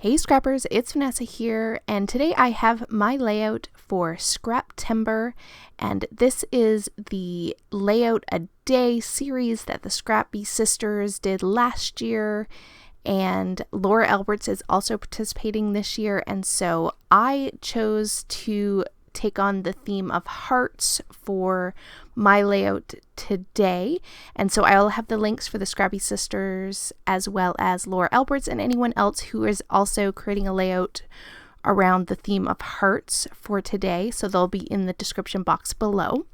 Hey Scrappers, it's Vanessa here, and today I have my layout for Scraptember, and this is the Layout a Day series that the Scrappy sisters did last year, and Laura Alberts is also participating this year, and so I chose to take on the theme of hearts for my layout today. And so I'll have the links for the Scrappy Sisters as well as Laura Alberts and anyone else who is also creating a layout around the theme of hearts for today. So they'll be in the description box below.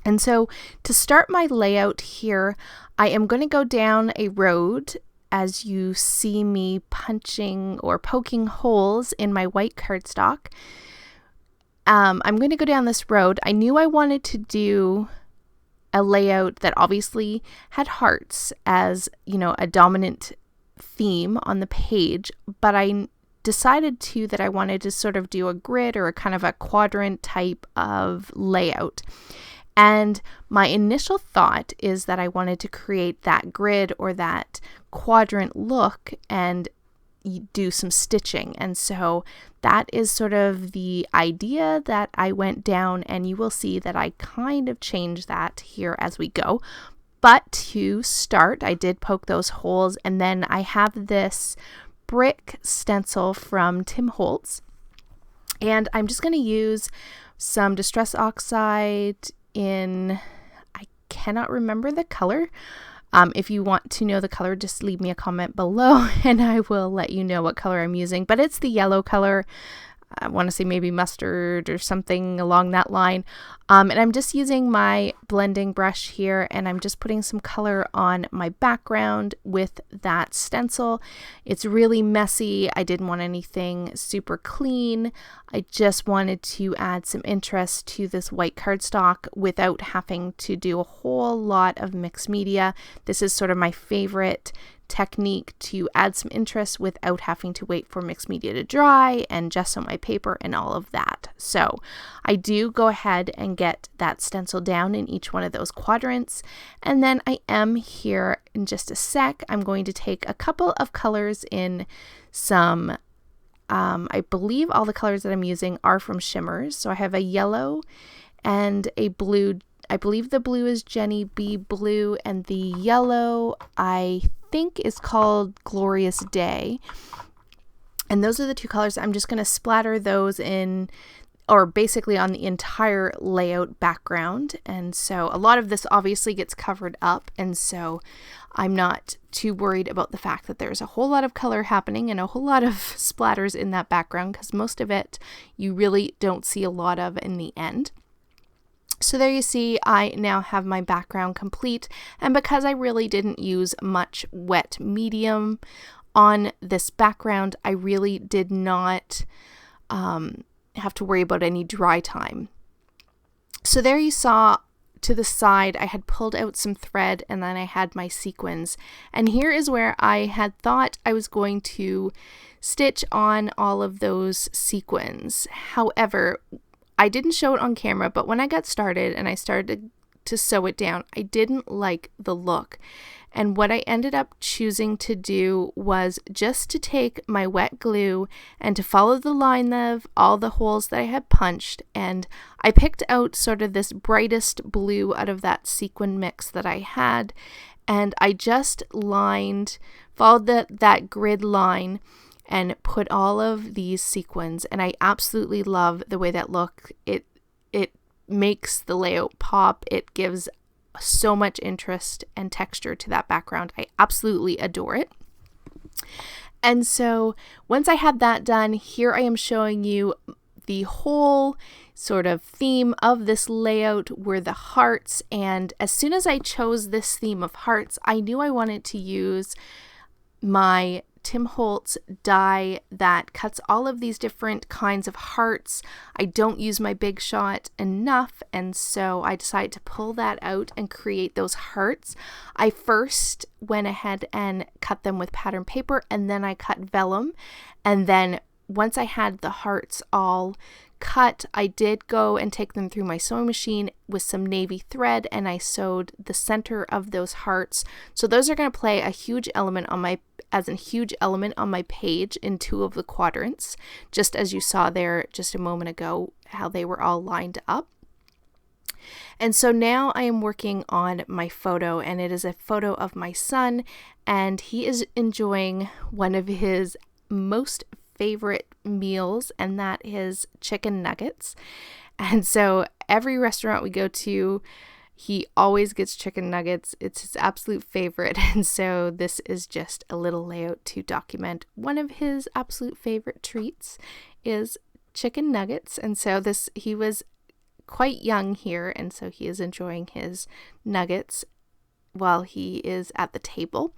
And so to start my layout here, I am going to go down a road as you see me punching or poking holes in my white cardstock. I'm going to go down this road. I knew I wanted to do a layout that obviously had hearts as, a dominant theme on the page, but I decided that I wanted to sort of do a grid or a kind of a quadrant type of layout. And my initial thought is that I wanted to create that grid or that quadrant look and do some stitching. And so that is sort of the idea that I went down, and you will see that I kind of changed that here as we go. But to start, I did poke those holes, and then I have this brick stencil from Tim Holtz, and I'm just going to use some Distress Oxide in, I cannot remember the color. If you want to know the color, just leave me a comment below and I will let you know what color I'm using. But it's the yellow color. I want to say maybe mustard or something along that line. And I'm just using my blending brush here, and I'm just putting some color on my background with that stencil. It's really messy. I didn't want anything super clean. I just wanted to add some interest to this white cardstock without having to do a whole lot of mixed media. This is sort of my favorite technique to add some interest without having to wait for mixed media to dry and gesso my paper and all of that. So I do go ahead and get that stencil down in each one of those quadrants, and then I am here in just a sec. I'm going to take a couple of colors in some I believe all the colors that I'm using are from shimmers. So I have a yellow and a blue. I believe the blue is Jenny B blue, and the yellow I think is called Glorious Day. And those are the two colors. I'm just going to splatter those in, or basically on the entire layout background. And so a lot of this obviously gets covered up, and so I'm not too worried about the fact that there's a whole lot of color happening and a whole lot of splatters in that background, because most of it you really don't see a lot of in the end. So there you see, I now have my background complete, and because I really didn't use much wet medium on this background, I really did not have to worry about any dry time. So there you saw to the side, I had pulled out some thread, and then I had my sequins. And here is where I had thought I was going to stitch on all of those sequins. However, I didn't show it on camera, but when I got started and I started to sew it down, I didn't like the look. And what I ended up choosing to do was just to take my wet glue and to follow the line of all the holes that I had punched. And I picked out sort of this brightest blue out of that sequin mix that I had. And I just followed that grid line and put all of these sequins, and I absolutely love the way that look. It makes the layout pop. It gives so much interest and texture to that background. I absolutely adore it. And so once I had that done, here I am showing you the whole sort of theme of this layout were the hearts. And as soon as I chose this theme of hearts, I knew I wanted to use my Tim Holtz die that cuts all of these different kinds of hearts. I don't use my Big Shot enough, and so I decided to pull that out and create those hearts. I first went ahead and cut them with pattern paper, and then I cut vellum, and then once I had the hearts all cut, I did go and take them through my sewing machine with some navy thread, and I sewed the center of those hearts. So those are going to play a huge element on my page in 2 of the quadrants, just as you saw there just a moment ago, how they were all lined up. And so now I am working on my photo, and it is a photo of my son, and he is enjoying one of his most favorite meals, and that is chicken nuggets. And so every restaurant we go to, he always gets chicken nuggets. It's his absolute favorite. And so this is just a little layout to document one of his absolute favorite treats is chicken nuggets. And so he was quite young here, and so he is enjoying his nuggets while he is at the table.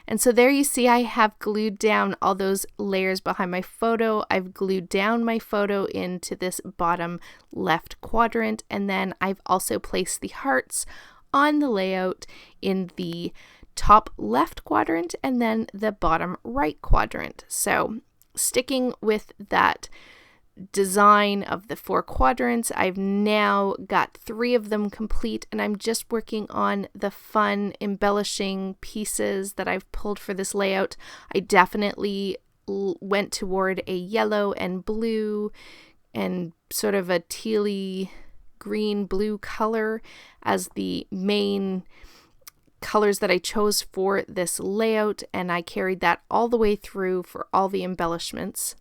And so there you see I have glued down all those layers behind my photo. I've glued down my photo into this bottom left quadrant, and then I've also placed the hearts on the layout in the top left quadrant and then the bottom right quadrant. So sticking with that design of the 4 quadrants, I've now got 3 of them complete, and I'm just working on the fun embellishing pieces that I've pulled for this layout. I definitely went toward a yellow and blue and sort of a tealy green blue color as the main colors that I chose for this layout, and I carried that all the way through for all the embellishments.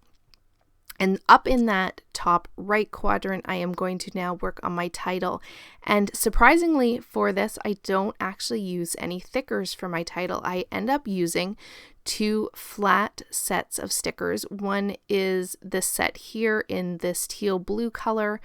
And up in that top right quadrant, I am going to now work on my title. And surprisingly for this, I don't actually use any thickers for my title. I end up using 2 flat sets of stickers. One is this set here in this teal blue color,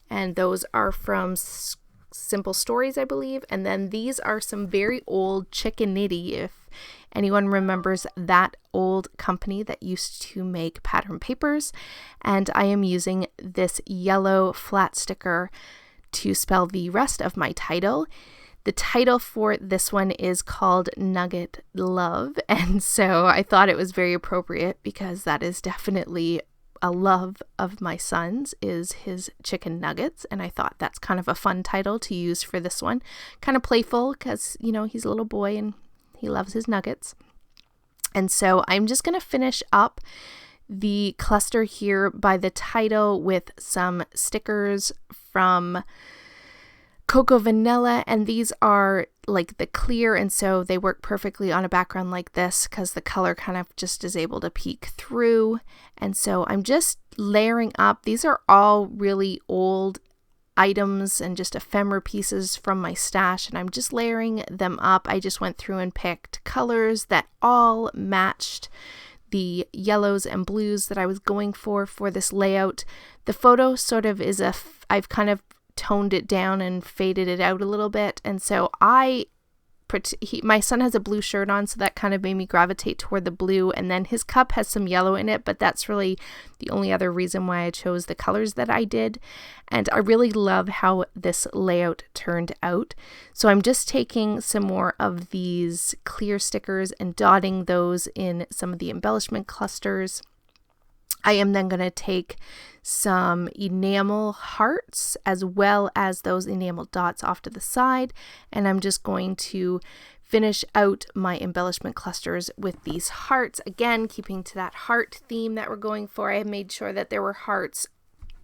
and those are from Simple Stories, I believe. And then these are some very old Chicken Nitty, if anyone remembers that old company that used to make pattern papers. And I am using this yellow flat sticker to spell the rest of my title. The title for this one is called Nugget Love, and so I thought it was very appropriate because that is definitely a love of my son's, is his chicken nuggets, and I thought that's kind of a fun title to use for this one. Kind of playful because, you know, he's a little boy and he loves his nuggets. And so I'm just going to finish up the cluster here by the title with some stickers from Cocoa Vanilla, and these are like the clear, and so they work perfectly on a background like this because the color kind of just is able to peek through. And so I'm just layering up. These are all really old items and just ephemera pieces from my stash, and I'm just layering them up. I just went through and picked colors that all matched the yellows and blues that I was going for this layout. The photo sort of is I've kind of toned it down and faded it out a little bit, and so my son has a blue shirt on, so that kind of made me gravitate toward the blue, and then his cup has some yellow in it, but that's really the only other reason why I chose the colors that I did. And I really love how this layout turned out. So I'm just taking some more of these clear stickers and dotting those in some of the embellishment clusters. I am then going to take some enamel hearts as well as those enamel dots off to the side, and I'm just going to finish out my embellishment clusters with these hearts. Again, keeping to that heart theme that we're going for, I have made sure that there were hearts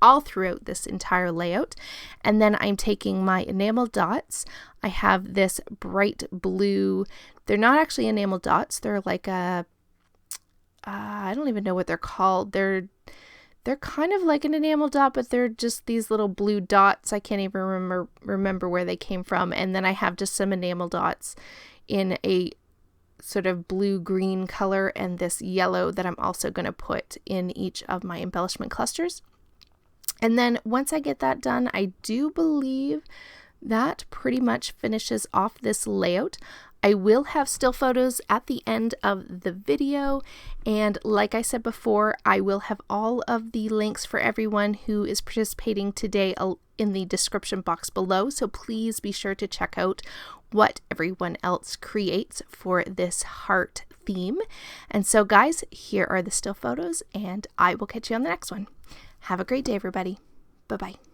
all throughout this entire layout. And then I'm taking my enamel dots. I have this bright blue, they're not actually enamel dots, they're like a I don't even know what they're called. They're kind of like an enamel dot, but they're just these little blue dots. I can't even remember where they came from. And then I have just some enamel dots in a sort of blue-green color and this yellow that I'm also going to put in each of my embellishment clusters. And then once I get that done, I do believe that pretty much finishes off this layout. I will have still photos at the end of the video, and like I said before, I will have all of the links for everyone who is participating today in the description box below, so please be sure to check out what everyone else creates for this heart theme. And so guys, here are the still photos, and I will catch you on the next one. Have a great day, everybody. Bye-bye.